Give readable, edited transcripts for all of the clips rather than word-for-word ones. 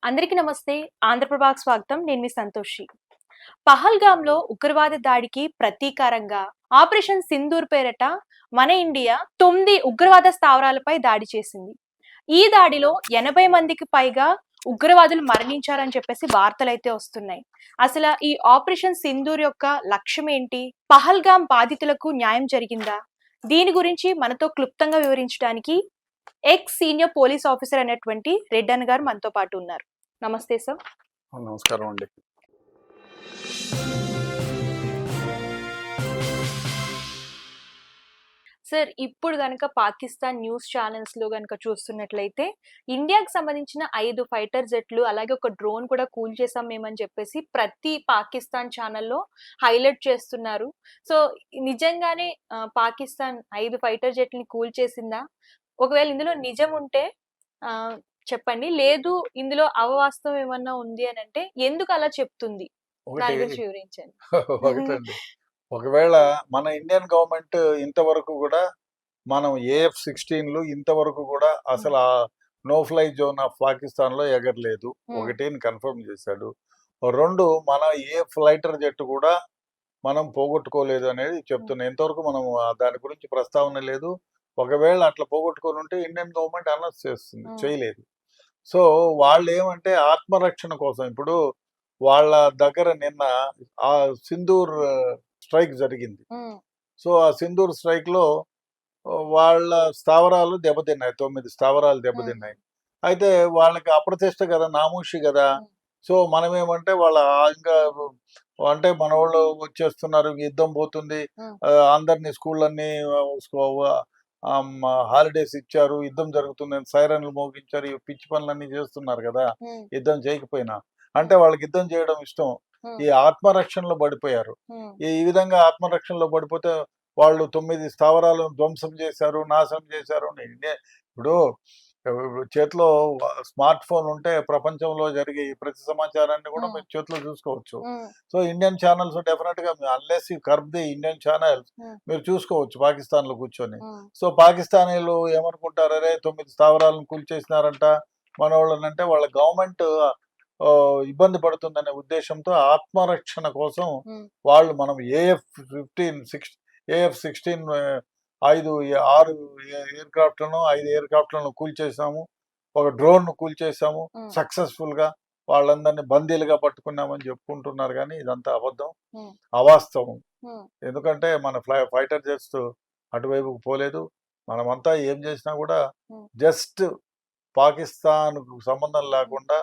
అందరికీ నమస్తే. ఆంధ్రప్రభకు స్వాగతం. నేను మీ సంతోషి. పహల్గామ్‌లో ఉగ్రవాద దాడికి ప్రతీకారంగా ఆపరేషన్ సింధూర్ పేరిట మన ఇండియా 9 ఉగ్రవాద స్థావరాలపై దాడి చేసింది. ఈ దాడిలో 80 మందికి పైగా ఉగ్రవాదులు మరణించారని చెప్పేసి వార్తలైతే వస్తున్నాయి. అసల ఈ ఆపరేషన్ సింధూర్ యొక్క లక్ష్యం ఏంటి? పహల్గామ్ బాధితులకు న్యాయం జరిగిందా? దీని గురించి మనతో క్లుప్తంగా వివరించడానికి ఎక్స్ సీనియర్ పోలీస్ ఆఫీసర్ అయినటువంటి రెడ్డన్న గారు మనతో పాటు ఉన్నారు. నమస్తే సార్. నమస్కారం అండి. సార్, ఇప్పుడు గనక పాకిస్తాన్ న్యూస్ ఛానెల్స్‌లో గనక చూస్తున్నట్లయితే ఇండియాకి సంబంధించిన 5 ఫైటర్ జెట్లు అలాగే ఒక డ్రోన్ కూడా కూల్చేసాం మేమని చెప్పేసి ప్రతి పాకిస్తాన్ ఛానెల్‌లో హైలైట్ చేస్తున్నారు. సో, నిజంగానే పాకిస్తాన్ 5 ఫైటర్ జెట్‌లని కూల్చేసిందా? ఒకవేళ ఇందులో నిజం ఉంటే ఆహ్, చెప్పండి. లేదు ఇందులో అవాస్తవం ఏమన్నా ఉంది అనంటే ఎందుకు అలా చెప్తుంది? దాని ఒకటి గురించి వివరించండి. ఒకటండి. ఒకవేళ మన ఇండియన్ గవర్నమెంట్ ఇంతవరకు కూడా మనం AF-16లు ఇంతవరకు కూడా అసలు ఆ నో ఫ్లై జోన్ ఆఫ్ పాకిస్తాన్‌లో ఎగరలేదు. ఒకటేని కన్ఫర్మ్ చేశాడు. 2 మన ఏ ఫ్లైటర్ జెట్ కూడా మనం పోగొట్టుకోలేదు అనేది చెప్తున్నా. ఇంతవరకు మనం దాని గురించి ప్రస్తావన లేదు. ఒకవేళ అట్లా పోగొట్టుకొని ఉంటే ఇండియన్ గవర్నమెంట్ అనౌన్స్ చేస్తుంది. చేయలేదు. సో వాళ్ళేమంటే ఆత్మరక్షణ కోసం ఇప్పుడు వాళ్ళ దగ్గర నిన్న ఆ సింధూర్ స్ట్రైక్ జరిగింది. సో ఆ సింధూర్ స్ట్రైక్‌లో వాళ్ళ స్థావరాలు దెబ్బతిన్నాయి. 9 స్థావరాలు దెబ్బతిన్నాయి. అయితే వాళ్ళకి అప్రతిష్ట కదా! నామూషి కదా! సో మనమేమంటే వాళ్ళ ఇంకా అంటే మనోళ్ళు వచ్చేస్తున్నారు, యుద్ధం పోతుంది. అందరిని స్కూళ్ళన్నీ హాలిడేస్ ఇచ్చారు, యుద్ధం జరుగుతుందని సైరన్లు మోగించారు. ఈ పిచ్చి పనులన్నీ చేస్తున్నారు కదా! యుద్ధం చేయకపోయినా. అంటే వాళ్ళకి యుద్ధం చేయడం ఇష్టం. ఈ ఆత్మరక్షణలో పడిపోయారు. ఈ విధంగా ఆత్మరక్షణలో పడిపోతే వాళ్ళు 9 స్థావరాలను ధ్వంసం చేశారు, నాశనం చేశారు. ఇప్పుడు చేతిలో స్మార్ట్ ఫోన్ ఉంటే ప్రపంచంలో జరిగే ఈ ప్రతి సమాచారాన్ని కూడా మీరు చేతిలో చూసుకోవచ్చు. సో ఇండియన్ ఛానల్స్ డెఫినెట్ గా unless you curb the Indian channels మీరు చూసుకోవచ్చు పాకిస్తాన్ లో కూర్చొని. సో పాకిస్తానీలు ఏమనుకుంటారు, అరే 9 స్థావరాలను కూల్చేసినారంట మన వాళ్ళనంటే వాళ్ళ గవర్నమెంట్ ఇబ్బంది పడుతుందనే ఉద్దేశంతో ఆత్మరక్షణ కోసం వాళ్ళు మనం AF-16 6 ఎయిర్ క్రాఫ్ట్లను 5 ఎయిర్ క్రాఫ్ట్లను కూల్చేసాము, ఒక డ్రోన్ ను కూల్చేసాము సక్సెస్ఫుల్ గా, వాళ్ళందరినీ బందీలుగా పట్టుకున్నామని చెప్పుకుంటున్నారు. కానీ ఇదంతా అబద్ధం, అవాస్తవం. ఎందుకంటే మన ఫైటర్ జెట్స్ అటువైపుకు పోలేదు. మనమంతా ఏం చేసినా కూడా జస్ట్ పాకిస్తాన్ సంబంధం లేకుండా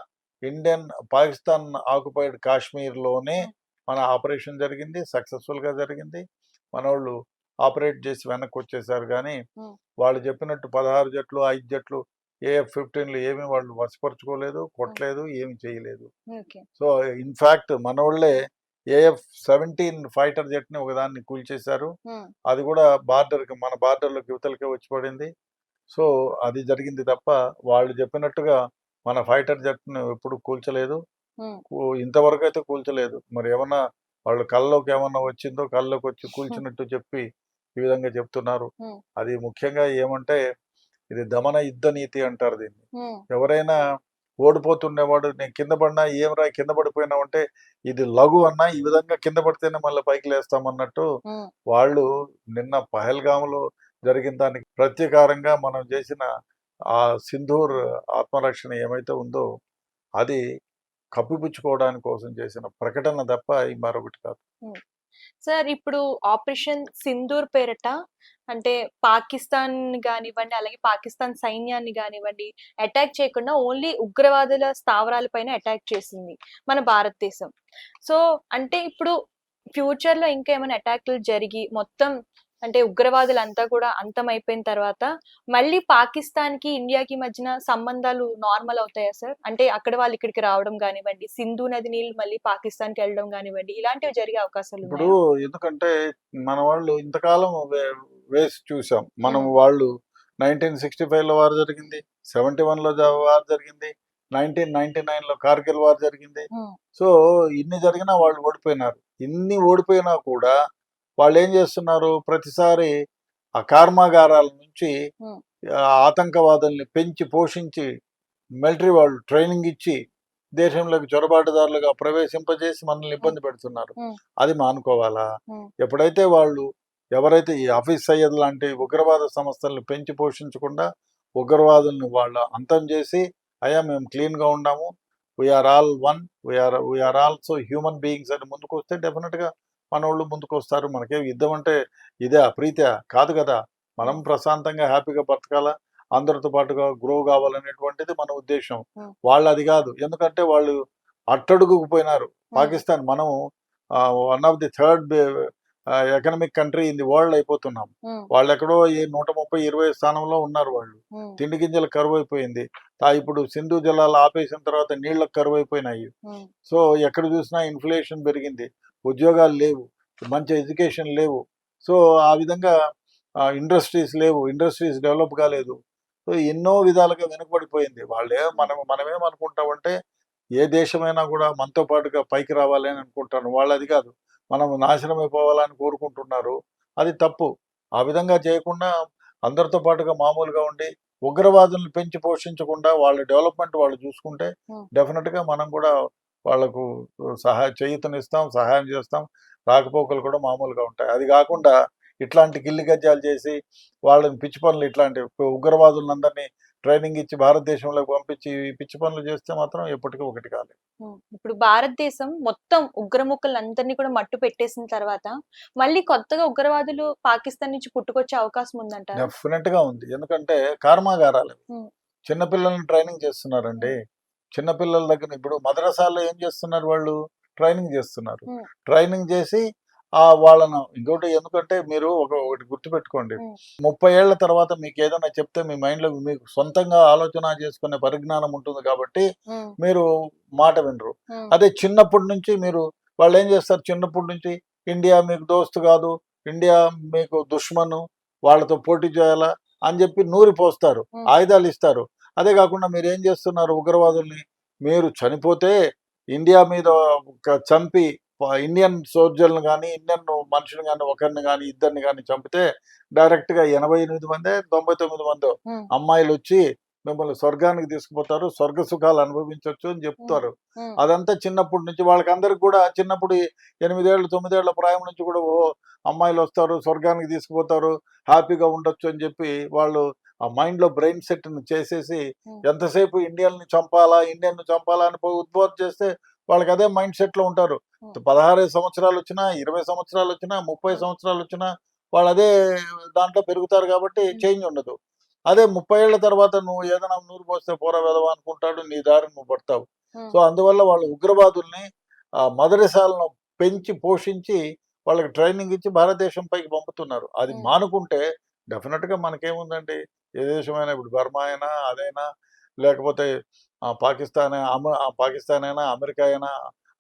పాకిస్తాన్ ఆక్యుపైడ్ కాశ్మీర్లోనే మన ఆపరేషన్ జరిగింది, సక్సెస్ఫుల్ గా జరిగింది. మనోళ్ళు ఆపరేట్ చేసి వెనక్కి వచ్చేసారు. కానీ వాళ్ళు చెప్పినట్టు 16 జట్లు 5 జట్లు AF-15లు ఏమి వాళ్ళు వశపరుచుకోలేదు, కొట్టలేదు, ఏమి చేయలేదు. సో ఇన్ఫాక్ట్ మనోళ్ళే AF-17 ఫైటర్ జెట్ ని ఒకదాన్ని కూల్చేశారు. అది కూడా మన బార్డర్లోకి యువతలకే వచ్చి పడింది. సో అది జరిగింది తప్ప వాళ్ళు చెప్పినట్టుగా మన ఫైటర్ జెట్ ను ఎప్పుడు కూల్చలేదు, ఇంతవరకు అయితే కూల్చలేదు. మరి ఏమన్నా వాళ్ళు కళ్ళలోకి ఏమన్నా వచ్చిందో, కళ్ళలోకి వచ్చి కూల్చినట్టు చెప్పి ఈ విధంగా చెప్తున్నారు. అది ముఖ్యంగా ఏమంటే ఇది దమన యుద్ధ నీతి అంటారు దీన్ని. ఎవరైనా ఓడిపోతుండేవాడు నేను కింద పడినా ఏమరా కింద పడిపోయినావు అంటే ఇది లఘు అన్నా, ఈ విధంగా కింద పడితేనే మళ్ళీ పైకి లేస్తామన్నట్టు వాళ్ళు నిన్న పహల్గామ్లో జరిగిన దానికి ప్రతీకారంగా మనం చేసిన ఆ సింధూర్ ఆత్మరక్షణ ఏమైతే ఉందో అది కప్పిపుచ్చుకోవడానికి కోసం చేసిన ప్రకటన తప్ప మరొకటి కాదు. సార్, ఇప్పుడు ఆపరేషన్ సింధూర్ పేరిట అంటే పాకిస్తాన్ గానివ్వండి, అలాగే పాకిస్తాన్ సైన్యాన్ని గానివ్వండి అటాక్ చేయకుండా ఓన్లీ ఉగ్రవాదుల స్థావరాల పైన అటాక్ చేసింది మన భారతదేశం. సో అంటే ఇప్పుడు ఫ్యూచర్‌లో ఇంకా ఏమైనా అటాక్‌లు జరిగి మొత్తం అంటే ఉగ్రవాదులంతా కూడా అంతమైపోయిన తర్వాత మళ్ళీ పాకిస్తాన్‌కి, ఇండియాకి మధ్యన సంబంధాలు నార్మల్ అవుతాయా సార్? అంటే అక్కడ వాళ్ళు ఇక్కడికి రావడం గానివ్వండి, సింధు నది నీళ్ళు మళ్ళీ పాకిస్తాన్‌కి వెళ్ళడం గానివ్వండి, ఇలాంటివి జరిగే అవకాశాలు ఇప్పుడు ఉన్నాయా? ఎందుకంటే మన వాళ్ళు ఇంతకాలం వేసి చూసాం. మనం వాళ్ళు 1965లో వార్ జరిగింది, 71లో వార్ జరిగింది, 1999లో కార్గిల్ వార్ జరిగింది. సో ఇన్ని జరిగినా వాళ్ళు ఓడిపోయినారు. ఇన్ని ఓడిపోయినా కూడా వాళ్ళు ఏం చేస్తున్నారు, ప్రతిసారి ఆ కర్మాగారాల నుంచి ఆతంకవాదుల్ని పెంచి పోషించి మిలిటరీ వాళ్ళు ట్రైనింగ్ ఇచ్చి దేశంలోకి చొరబాటుదారులుగా ప్రవేశింపజేసి మనల్ని ఇబ్బంది పెడుతున్నారు. ఉమ్, అది మానుకోవాలా? ఉమ్, ఎప్పుడైతే ఎవరైతే ఈ హఫీజ్ సయ్యద్ లాంటి ఉగ్రవాద సంస్థలను పెంచి పోషించకుండా ఉగ్రవాదుల్ని వాళ్ళ అంతం చేసి, అయ్యా మేము క్లీన్గా ఉన్నాము, we are all one, we are also human beings అని ముందుకు వస్తే డెఫినెట్గా మనోళ్ళు ముందుకు వస్తారు. మనకే యుద్ధం అంటే ఇదే అప్రీత్యా కాదు కదా. మనం ప్రశాంతంగా హ్యాపీగా బతకాలా, అందరితో పాటుగా గ్రో కావాలనేటువంటిది మన ఉద్దేశం. ఉమ్, వాళ్ళు అది కాదు. ఎందుకంటే వాళ్ళు అట్టడుగుకు పోయినారు. ఉమ్, పాకిస్తాన్ మనం one of the third economic country in the world అయిపోతున్నాం. ఉమ్, వాళ్ళు ఎక్కడో 130-20 స్థానంలో ఉన్నారు వాళ్ళు. ఉమ్, తిండి గింజలు కరువు అయిపోయింది. ఇప్పుడు సింధు జలాలు ఆపేసిన తర్వాత నీళ్ళకు కరువు అయిపోయినాయి. ఉమ్, సో ఎక్కడ చూసినా ఇన్ఫ్లేషన్ పెరిగింది, ఉద్యోగాలు లేవు, మంచి ఎడ్యుకేషన్ లేవు. సో ఆ విధంగా ఇండస్ట్రీస్ లేవు, ఇండస్ట్రీస్ డెవలప్ కాలేదు. సో ఎన్నో విధాలుగా వెనుకబడిపోయింది. మనమేమనుకుంటామంటే ఏ దేశమైనా కూడా మనతో పాటుగా పైకి రావాలి అని అనుకుంటాను. వాళ్ళు అది కాదు, మనం నాశనం అయిపోవాలని కోరుకుంటున్నారు. అది తప్పు. ఆ విధంగా చేయకుండా అందరితో పాటుగా మామూలుగా ఉండి ఉగ్రవాదులను పెంచి పోషించకుండా వాళ్ళ డెవలప్మెంట్ వాళ్ళు చూసుకుంటే ఉమ్. డెఫినెట్గా మనం కూడా వాళ్ళకు చేయూతనిస్తాం, సహాయం చేస్తాం. రాకపోకలు కూడా మామూలుగా ఉంటాయి. అది కాకుండా ఇట్లాంటి గిల్లి గజ్జాలు చేసి వాళ్ళని పిచ్చి పనులు, ఇట్లాంటి ఉగ్రవాదులందరినీ ట్రైనింగ్ ఇచ్చి భారతదేశంలోకి పంపించి ఈ పిచ్చి పనులు చేస్తే మాత్రం ఎప్పటికీ ఒకటి కాలేదు. ఇప్పుడు భారతదేశం మొత్తం ఉగ్రముక్కలందరినీ కూడా మట్టు పెట్టేసిన తర్వాత మళ్ళీ కొత్తగా ఉగ్రవాదులు పాకిస్తాన్ నుంచి పుట్టుకొచ్చే అవకాశం ఉందంటారా? డెఫినెట్గా ఉంది. ఎందుకంటే కర్మాగారాలు ఉమ్, చిన్నపిల్లల్ని ట్రైనింగ్ చేస్తున్నారండి. చిన్నపిల్లల దగ్గర ఇప్పుడు మద్రసాల్లో ఏం చేస్తున్నారు, వాళ్ళు ట్రైనింగ్ చేస్తున్నారు. ఉమ్, ట్రైనింగ్ చేసి వాళ్ళను ఇంకోటి, ఎందుకంటే మీరు ఒకటి గుర్తుపెట్టుకోండి, ఉమ్, 30 ఏళ్ల తర్వాత మీకు ఏదైనా చెప్తే మీ మైండ్లో మీకు సొంతంగా ఆలోచన చేసుకునే పరిజ్ఞానం ఉంటుంది కాబట్టి ఉమ్, మీరు మాట వినరు. ఉమ్, అదే చిన్నప్పటి నుంచి వాళ్ళు ఏం చేస్తారు, చిన్నప్పటి నుంచి ఇండియా మీకు దోస్తు కాదు, ఇండియా మీకు దుష్మను, వాళ్ళతో పోటీ చేయాలా అని చెప్పి నూరిపోస్తారు, ఉమ్, ఆయుధాలు ఇస్తారు. అదే కాకుండా మీరు ఏం చేస్తున్నారు, ఉగ్రవాదుల్ని మీరు చనిపోతే ఇండియా మీద చంపి ఇండియన్ సోల్జర్లను కానీ, ఇండియన్ మనుషులు కానీ, ఒకరిని కానీ ఇద్దరిని కానీ చంపితే డైరెక్ట్గా 88 మందే 99 మందో ఉమ్, అమ్మాయిలు వచ్చి మిమ్మల్ని స్వర్గానికి తీసుకుపోతారు, స్వర్గ సుఖాలు అనుభవించవచ్చు అని చెప్తారు. ఉమ్, అదంతా చిన్నప్పటి నుంచి వాళ్ళకందరికి కూడా చిన్నప్పుడు 8 ఏళ్ళు 9 ఏళ్ల ప్రాయం నుంచి కూడా అమ్మాయిలు వస్తారు, స్వర్గానికి తీసుకుపోతారు, హ్యాపీగా ఉండొచ్చు అని చెప్పి వాళ్ళు ఆ మైండ్లో బ్రెయిన్ సెట్ని చేసేసి ఉమ్, ఎంతసేపు ఇండియన్ చంపాలా అని ఉద్బోధ చేస్తే వాళ్ళకి అదే మైండ్ సెట్లో ఉంటారు. 16 సంవత్సరాలు వచ్చినా, 20 సంవత్సరాలు వచ్చినా, 30 సంవత్సరాలు వచ్చినా వాళ్ళు అదే దాంట్లో పెరుగుతారు కాబట్టి చేంజ్ ఉండదు. అదే 30 ఏళ్ల తర్వాత నువ్వు ఏదైనా నూరు పోస్తే పోరా వెదవా అనుకుంటాడు, నీ దారి నువ్వు పడతావు. ఉమ్, సో అందువల్ల వాళ్ళు ఉగ్రవాదుల్ని మదరసాలను పెంచి పోషించి వాళ్ళకి ట్రైనింగ్ ఇచ్చి భారతదేశం పైకి పంపుతున్నారు. అది ఉమ్, మానుకుంటే డెఫినెట్గా మనకేముందండి, ఏ దేశమైనా, ఇప్పుడు బర్మా అయినా అదైనా, లేకపోతే పాకిస్తాన్ అయినా, అమెరికా అయినా,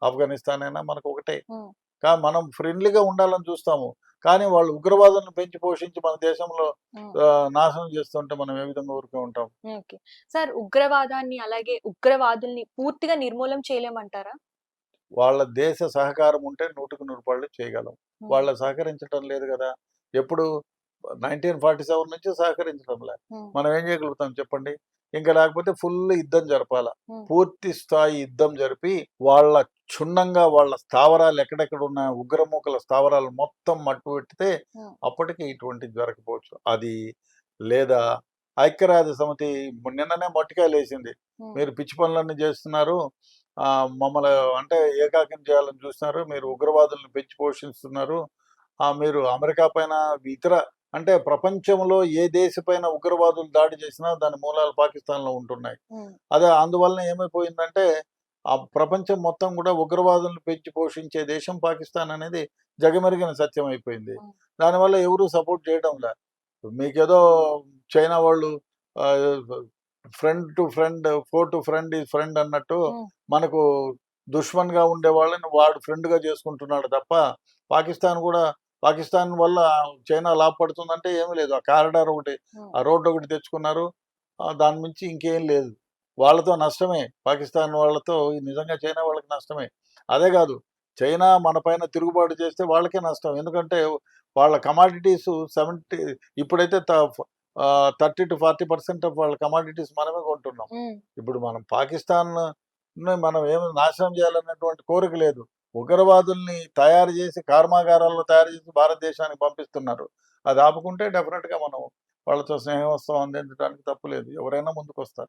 ఆఫ్ఘనిస్తాన్ అయినా మనకు ఒకటే. ఉమ్. కానీ మనం ఫ్రెండ్లీగా ఉండాలని చూస్తాము, కానీ వాళ్ళు ఉగ్రవాదులను పెంచి పోషించి మన దేశంలో ఉమ్. నాశనం చేస్తుంటే మనం ఏ విధంగా ఊరుకే ఉంటాం? ఓకే. సార్, ఉగ్రవాదాన్ని అలాగే ఉగ్రవాదుల్ని పూర్తిగా నిర్మూలం చేయలేమంటారా? వాళ్ళ దేశ సహకారం ఉంటే 100% చేయగలం. హ్మ్. వాళ్ళ సహకరించటం లేదు కదా. ఎప్పుడు 1947 నుంచి సహకరించడంలే. హ్మ్. మనం ఏం చేయగలుగుతాం చెప్పండి? ఇంక లేకపోతే ఫుల్ యుద్ధం జరపాల. హ్మ్. పూర్తి స్థాయి యుద్ధం జరిపి వాళ్ళ క్షుణ్ణంగా వాళ్ళ స్థావరాలు ఎక్కడెక్కడ ఉన్న ఉగ్రమూకల స్థావరాలు మొత్తం మట్టుపెట్టితే హ్మ్. అప్పటికి ఇటువంటిది జరగకపోవచ్చు. అది లేదా ఐక్యరాజ్య సమితి నిన్ననే మొట్టికాయలేసింది. హ్మ్. మీరు పిచ్చి పనులన్నీ చేస్తున్నారు, మమ్మల్ని అంటే ఏకాకిని చేయాలని చూస్తున్నారు, మీరు ఉగ్రవాదులను పెంచి పోషిస్తున్నారు, మీరు అమెరికా పైన ఇతర అంటే ప్రపంచంలో ఏ దేశపైన ఉగ్రవాదులు దాడి చేసినా దాని మూలాలు పాకిస్తాన్‌లో ఉంటున్నాయి. హ్మ్. అదే అందువలన ఏమైపోయిందంటే ఆ ప్రపంచం మొత్తం కూడా ఉగ్రవాదులను పెంచి పోషించే దేశం పాకిస్తాన్ అనేది జగమెరిగిన సత్యం అయిపోయింది. హ్మ్. దానివల్ల ఎవరు సపోర్ట్ చేయడంలే. మీకేదో చైనా వాళ్ళు ఫ్రెండ్ టు ఫ్రెండ్, ఫో టు ఫ్రెండ్ ఈజ్ ఫ్రెండ్ అన్నట్టు హ్మ్. మనకు దుష్మన్‌గా ఉండే వాళ్ళని వాడు ఫ్రెండ్‌గా చేసుకుంటున్నాడు తప్ప, పాకిస్తాన్ వల్ల చైనా లాభపడుతుందంటే ఏమీ లేదు. ఆ కారిడార్ ఒకటి, హ్మ్. ఆ రోడ్ ఒకటి తెచ్చుకున్నారు. దాని మించి ఇంకేం లేదు. వాళ్ళతో నష్టమే. పాకిస్తాన్ వాళ్ళతో నిజంగా చైనా వాళ్ళకి నష్టమే. అదే కాదు, చైనా మన పైన తిరుగుబాటు చేస్తే వాళ్ళకే నష్టం. ఎందుకంటే వాళ్ళ కమాడిటీస్ 70 ఇప్పుడైతే 30-40% ఆఫ్ వాళ్ళ కమాడిటీస్ మనమే కొంటున్నాం. హ్మ్. ఇప్పుడు మనం పాకిస్తాన్ మనం ఏమి నాశనం చేయాలనేటువంటి కోరిక లేదు. ఉగ్రవాదుల్ని తయారు చేసి కర్మాగారాల్లో తయారు చేసి భారతదేశానికి పంపిస్తున్నారు. అది ఆపుకుంటే డెఫినెట్‌గా మనం వాళ్ళతో స్నేహోత్సవం అందించడానికి తప్పు లేదు. ఎవరైనా ముందుకొస్తారు.